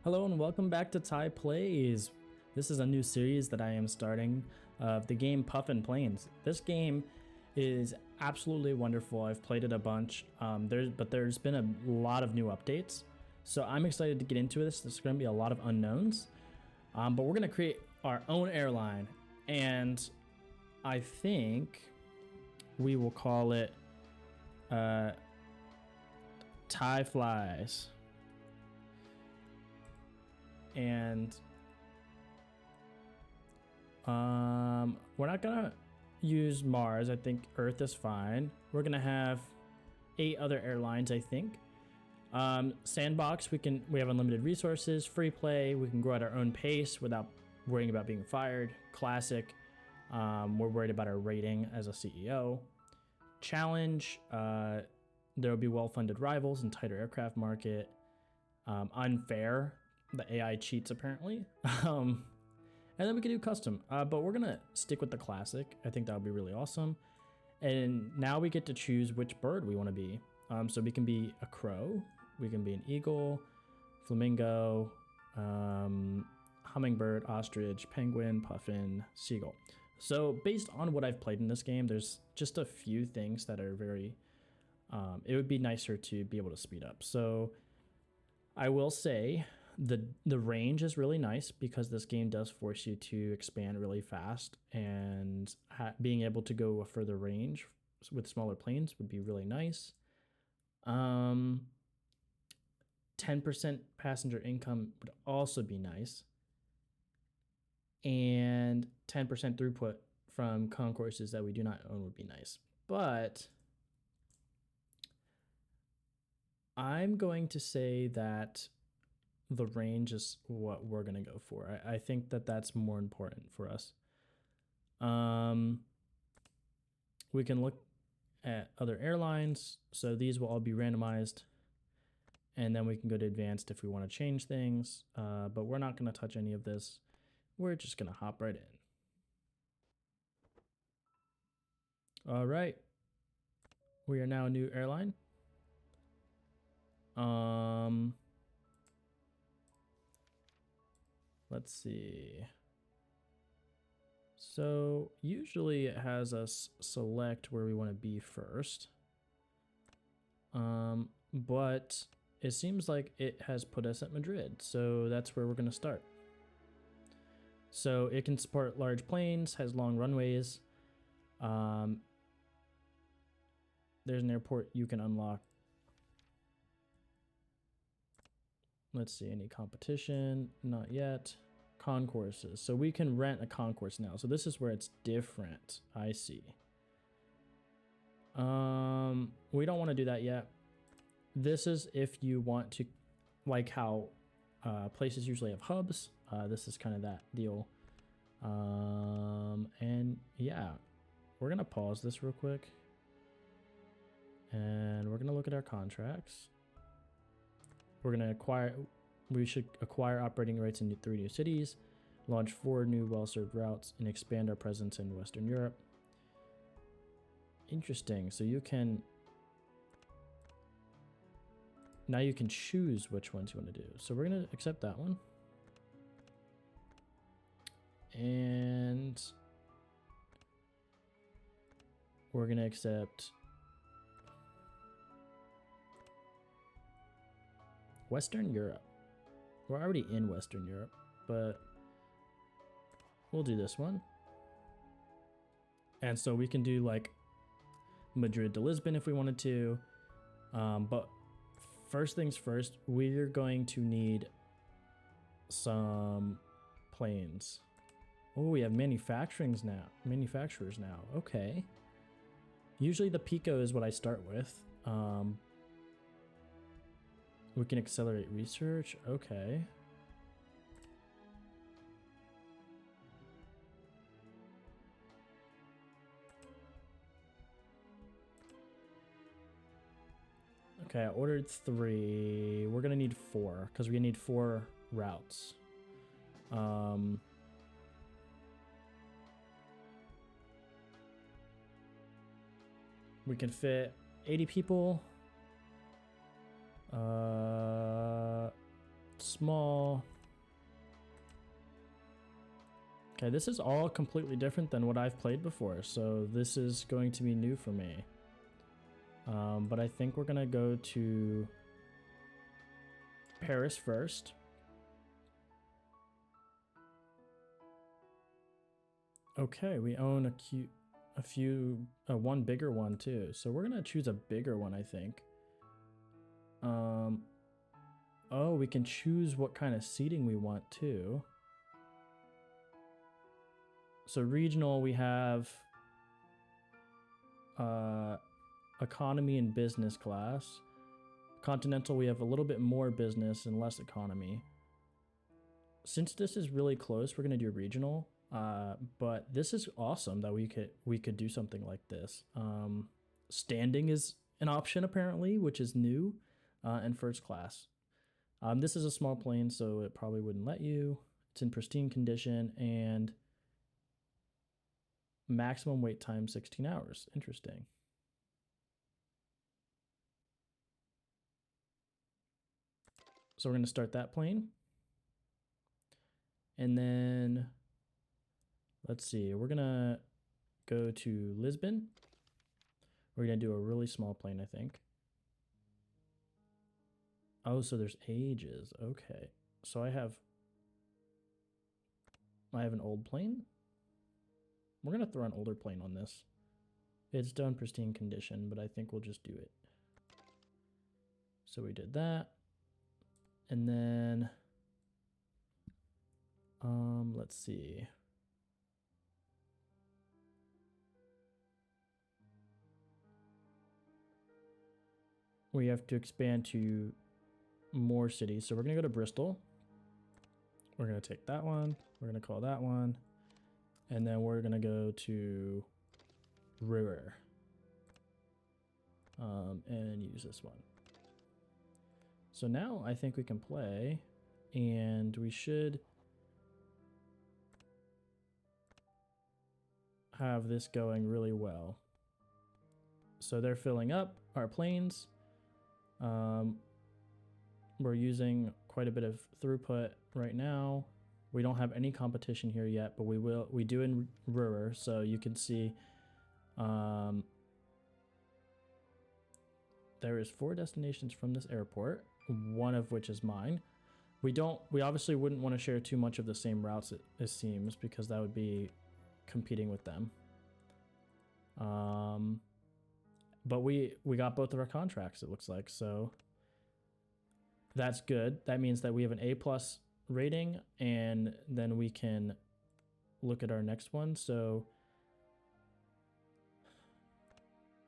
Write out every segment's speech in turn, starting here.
Hello and welcome back to Ty Plays. This is a new series that I am starting of the game Puffin Planes. This game is absolutely wonderful. I've played it a bunch, but there's been a lot of new updates. So I'm excited to get into this. There's going to be a lot of unknowns, but we're going to create our own airline. And I think we will call it Ty Flies. And we're not gonna use Mars. I think Earth is fine. We're gonna have 8 other airlines, I think. Sandbox, we have unlimited resources. Free play, we can grow at our own pace without worrying about being fired. Classic, we're worried about our rating as a CEO. Challenge, there will be well-funded rivals and tighter aircraft market. Unfair, the AI cheats apparently. And then we can do custom, but we're gonna stick with the classic. I think that would be really awesome. And now we get to choose which bird we want to be. So we can be a crow, we can be an eagle, flamingo, hummingbird, ostrich, penguin, puffin, seagull. So based on what I've played in this game, there's just a few things that are very, it would be nicer to be able to speed up. So I will say the range is really nice because this game does force you to expand really fast, and being able to go a further range with smaller planes would be really nice. 10% passenger income would also be nice, and 10% throughput from concourses that we do not own would be nice. But I'm going to say that the range is what we're going to go for. I think that that's more important for us. We can look at other airlines. So these will all be randomized. And then we can go to advanced if we want to change things. But we're not going to touch any of this. We're just going to hop right in. All right. We are now a new airline. Let's see. So usually it has us select where we want to be first. But it seems like it has put us at Madrid. So that's where we're going to start. So it can support large planes, has long runways. There's an airport you can unlock. Let's see, any competition? Not yet. Concourses. So we can rent a concourse now. So this is where it's different. I see. We don't want to do that yet. This is if you want to, like how places usually have hubs. This is kind of that deal. And yeah, we're going to pause this real quick. And we're going to look at our contracts. We should acquire operating rights in 3 new cities, launch 4 new well-served routes, and expand our presence in Western Europe. Interesting. So now you can choose which ones you want to do. So we're going to accept that one. And we're going to accept Western Europe. We're already in Western Europe, but we'll do this one. And so we can do like Madrid to Lisbon if we wanted to. But first things first, we're going to need some planes. Oh, we have manufacturers now. Okay. Usually the Pico is what I start with. We can accelerate research. Okay. Okay, I ordered 3. We're gonna need 4 because we need 4 routes. We can fit 80 people. small. Okay, this is all completely different than what I've played before, so this is going to be new for me. But I think we're gonna go to Paris first. Okay, we own one bigger one too, so we're gonna choose a bigger one, I think. Oh, we can choose what kind of seating we want too. So regional, we have economy and business class. Continental, we have a little bit more business and less economy. Since this is really close, we're gonna do regional. But this is awesome that we could do something like this. Standing is an option apparently, which is new, and first class. This is a small plane, so it probably wouldn't let you. It's in pristine condition and maximum wait time 16 hours. Interesting. So we're going to start that plane. And then, let's see, we're going to go to Lisbon. We're going to do a really small plane, I think. Oh, so there's ages. Okay. So I have an old plane. We're going to throw an older plane on this. It's done pristine condition, but I think we'll just do it. So we did that. And then, let's see. We have to expand to more cities. So we're going to go to Bristol. We're going to take that one. We're going to call that one. And then we're going to go to River. And use this one. So now I think we can play, and we should have this going really well. So they're filling up our planes. We're using quite a bit of throughput right now. We don't have any competition here yet, but we do in Ruhr, so you can see there is 4 destinations from this airport, one of which is mine. We obviously wouldn't want to share too much of the same routes, it seems, because that would be competing with them. But we got both of our contracts, it looks like, so that's good. That means that we have an A+ rating, and then we can look at our next one. So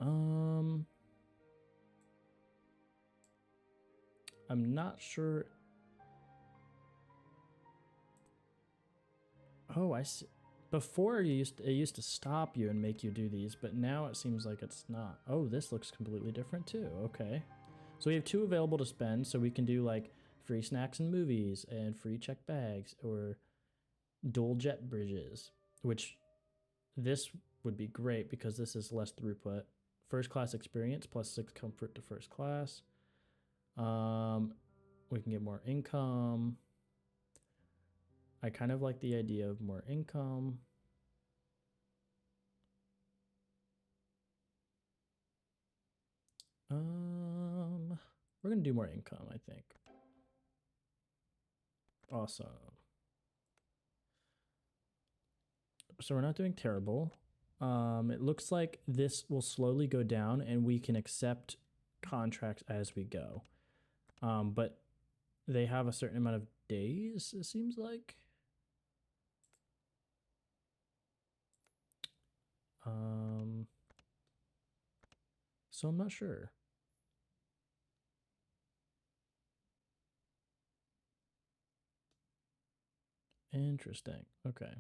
I'm not sure. Oh, I see. Before it used to stop you and make you do these, but now it seems like it's not. Oh, this looks completely different too. Okay. So we have 2 available to spend, so we can do like free snacks and movies and free check bags or dual jet bridges, which this would be great because this is less throughput. First class experience plus 6 comfort to first class. We can get more income. I kind of like the idea of more income. We're gonna do more income, I think. Awesome. So we're not doing terrible. It looks like this will slowly go down and we can accept contracts as we go. But they have a certain amount of days, it seems like. So I'm not sure. Interesting. Okay.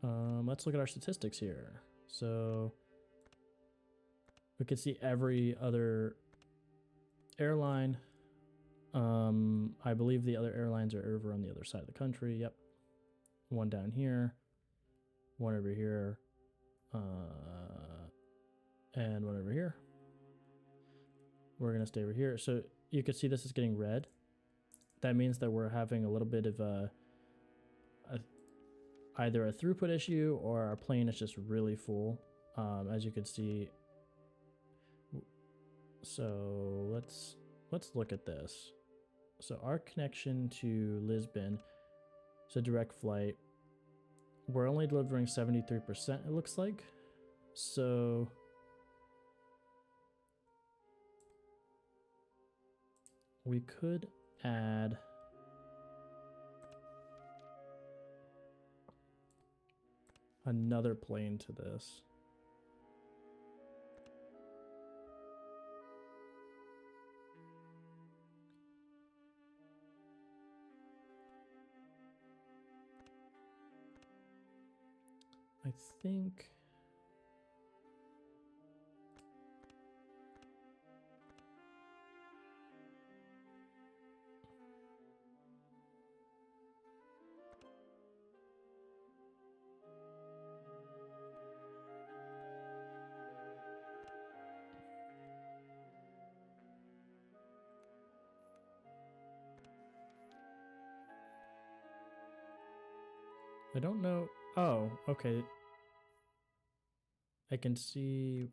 Let's look at our statistics here. So we could see every other airline. I believe the other airlines are over on the other side of the country. Yep. One down here, one over here, and one over here. We're going to stay over here. So you can see this is getting red. That means that we're having a little bit of either a throughput issue or our plane is just really full, as you can see. So let's look at this. So our connection to Lisbon, so direct flight, we're only delivering 73%, it looks like. So we could add another plane to this. I think I don't know. Oh, okay. I can see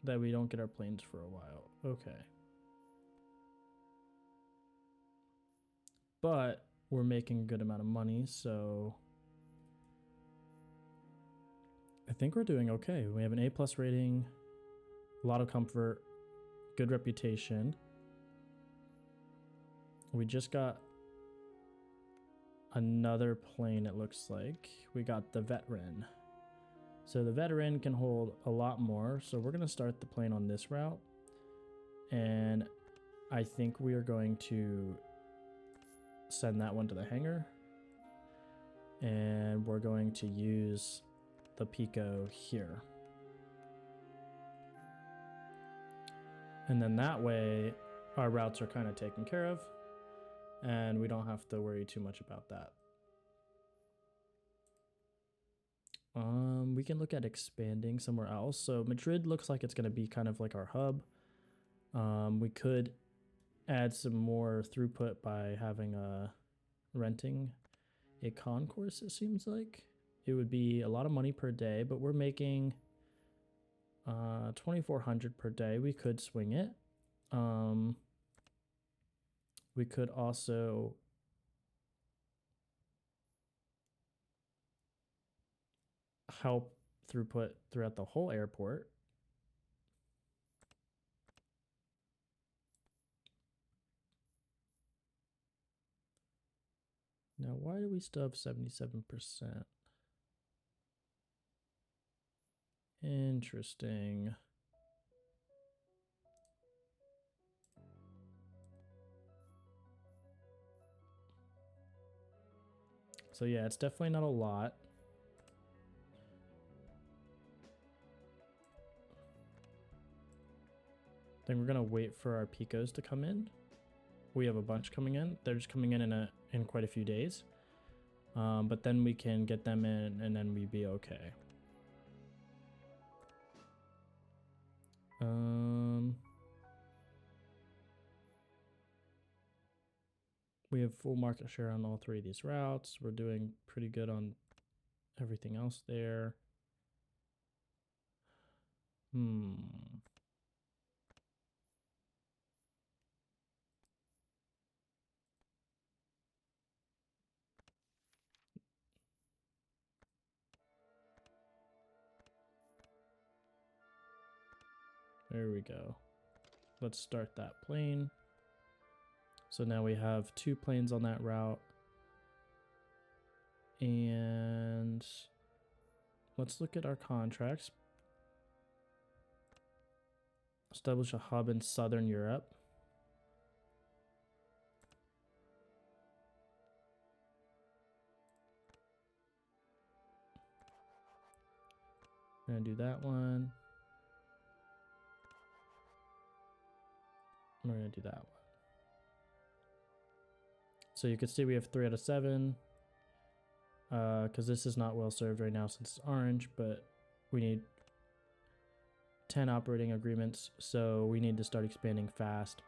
that we don't get our planes for a while. Okay. But we're making a good amount of money, so I think we're doing okay. We have an A+ rating, a lot of comfort, good reputation. We just got another plane, it looks like. We got the Veteran. So the Veteran can hold a lot more. So we're going to start the plane on this route. And I think we are going to send that one to the hangar. And we're going to use the Pico here. And then that way our routes are kind of taken care of and we don't have to worry too much about that. We can look at expanding somewhere else. So Madrid looks like it's going to be kind of like our hub. We could add some more throughput by having renting a concourse, it seems like. It would be a lot of money per day, but we're making 2,400 per day. We could swing it. We could also help throughput throughout the whole airport. Now, why do we still have 77%? Interesting. So yeah, it's definitely not a lot. Then we're gonna wait for our Picos to come in. We have a bunch coming in. They're just coming in quite a few days. But then we can get them in and then we'd be okay. We have full market share on all three of these routes. We're doing pretty good on everything else there. There we go. Let's start that plane. So now we have 2 planes on that route. And let's look at our contracts. Establish a hub in Southern Europe. I'm gonna do that one. We're gonna do that one. So you can see we have 3 out of 7. Because this is not well served right now since it's orange, but we need 10 operating agreements, so we need to start expanding fast.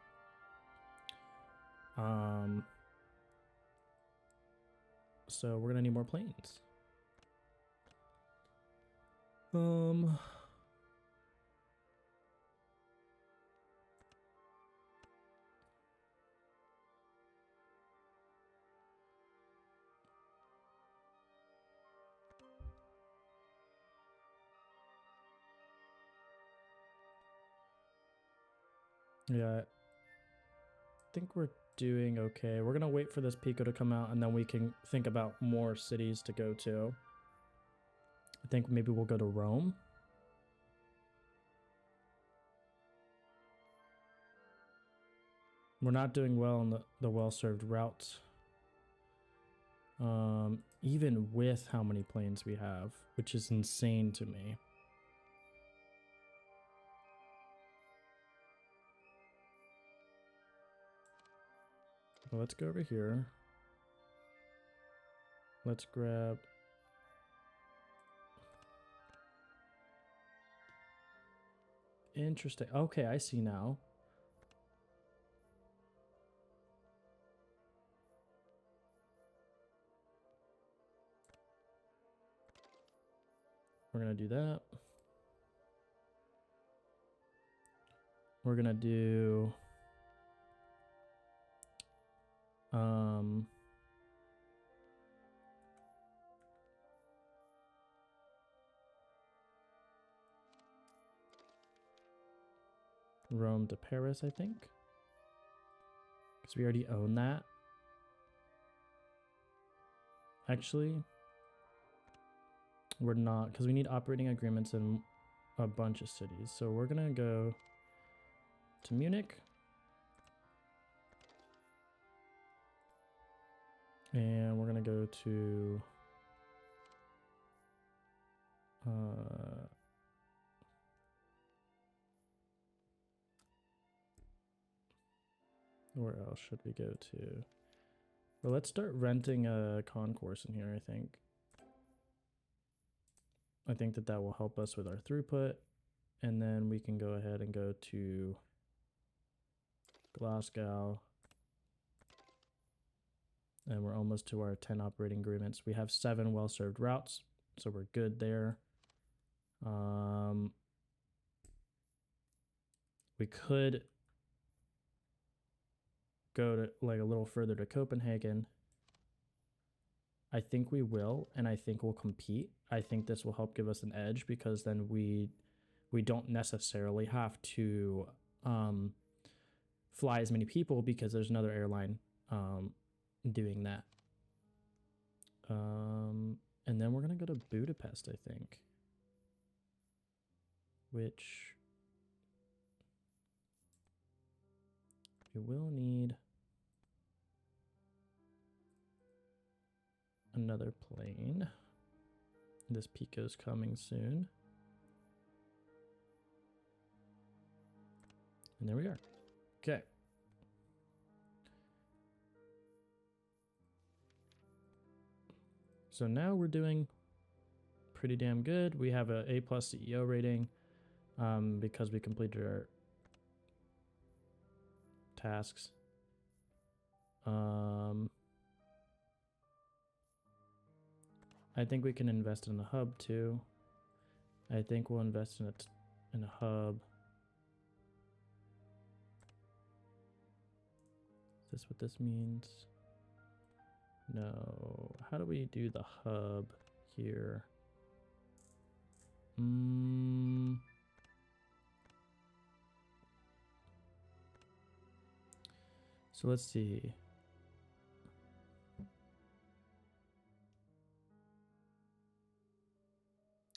So we're gonna need more planes. Yeah, I think we're doing okay. We're gonna wait for this Pico to come out, and then we can think about more cities to go to. I think maybe we'll go to Rome. We're not doing well on the well-served routes. Even with how many planes we have, which is insane to me. Well, let's go over here. Let's grab... Interesting. Okay, I see now. We're gonna do that. We're gonna do... Rome to Paris, I think. Because we already own that. Actually, we're not, because we need operating agreements in a bunch of cities. So we're going to go to Munich. And we're going to go to... where else should we go to? Well, let's start renting a concourse in here, I think. I think that will help us with our throughput. And then we can go ahead and go to Glasgow. And we're almost to our 10 operating agreements. We have 7 well-served routes, so we're good there. We could go to like a little further to Copenhagen. I think we will, and I think we'll compete. I think this will help give us an edge because then we don't necessarily have to fly as many people because there's another airline doing that. And then we're gonna go to Budapest, I think, which we will need another plane. This Pico's coming soon. And there we are. Okay. So now we're doing pretty damn good. We have a A+ CEO rating because we completed our tasks. I think we can invest in a hub too. I think we'll invest in a hub. Is this what this means? No. How do we do the hub here? So let's see.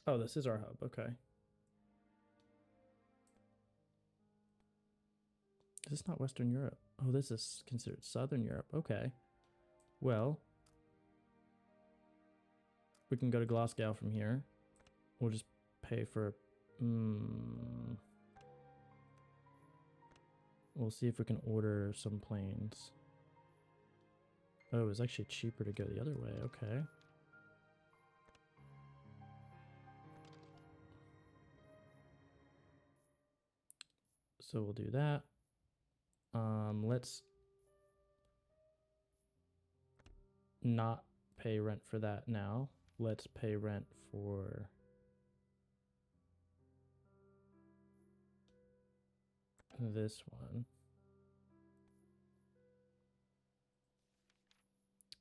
Oh, this is our hub. Okay. This is not Western Europe. Oh, this is considered Southern Europe. Okay. Well, we can go to Glasgow from here. We'll just pay for... We'll see if we can order some planes. Oh, it's actually cheaper to go the other way. Okay. So we'll do that. Let's not pay rent for that now. Let's pay rent for this one.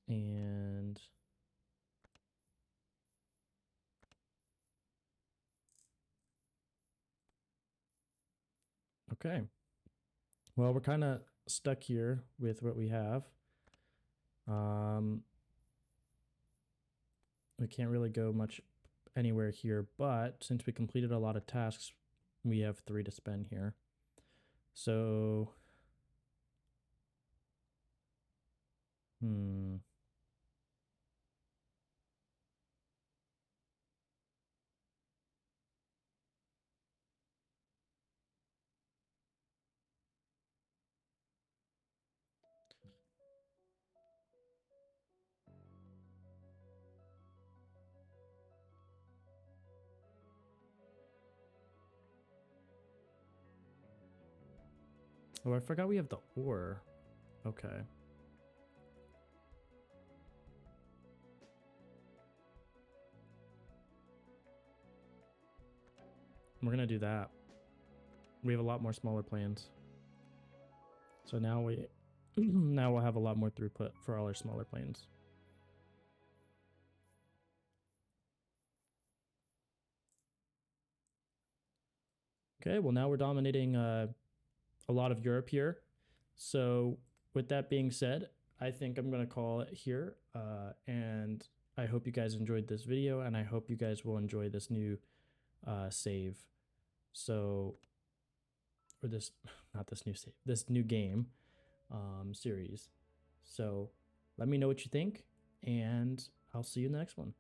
And okay. Well, we're kind of stuck here with what we have. We can't really go much anywhere here, but since we completed a lot of tasks, we have 3 to spend here. So, oh, I forgot we have the ore. Okay. We're gonna do that. We have a lot more smaller planes. So now now we'll have a lot more throughput for all our smaller planes. Okay, well now we're dominating a lot of Europe here. So with that being said, I think I'm gonna call it here. And I hope you guys enjoyed this video, and I hope you guys will enjoy this new save. So, or this, not this new save, this new game series. So let me know what you think, and I'll see you in the next one.